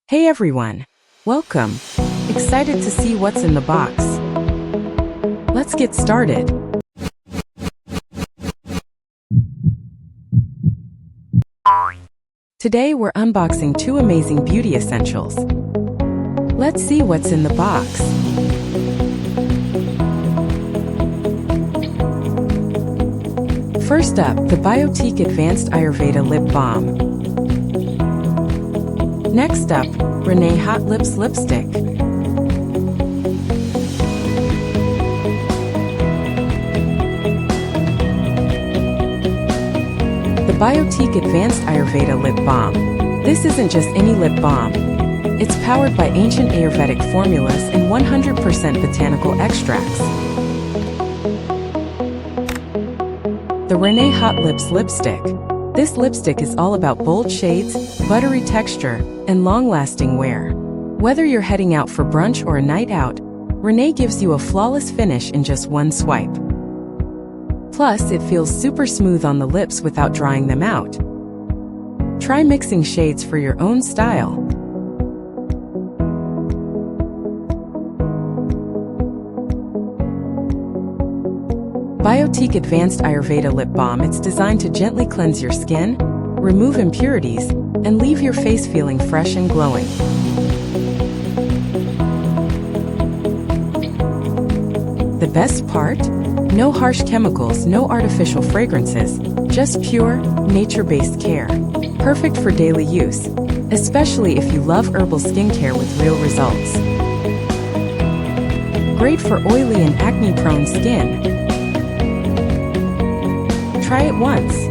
Hey everyone! Welcome! Excited to see what's in the box. Let's get started. Today we're unboxing two amazing beauty essentials. Let's see what's in the box. First up, the Biotique Advanced Ayurveda Lip Balm. Next up, Renee Hot Lips Lipstick. The Biotique Advanced Ayurveda Lip Balm. This isn't just any lip balm. It's powered by ancient Ayurvedic formulas and 100% botanical extracts. The Renee Hot Lips Lipstick. This lipstick is all about bold shades, buttery texture, and long-lasting wear. Whether you're heading out for brunch or a night out, Renee gives you a flawless finish in just one swipe. Plus, it feels super smooth on the lips without drying them out. Try mixing shades for your own style. Biotique Advanced Ayurveda Lip Balm. It's designed to gently cleanse your skin, remove impurities, and leave your face feeling fresh and glowing. The best part? No harsh chemicals, no artificial fragrances, just pure, nature-based care. Perfect for daily use, especially if you love herbal skincare with real results. Great for oily and acne-prone skin. Try it once.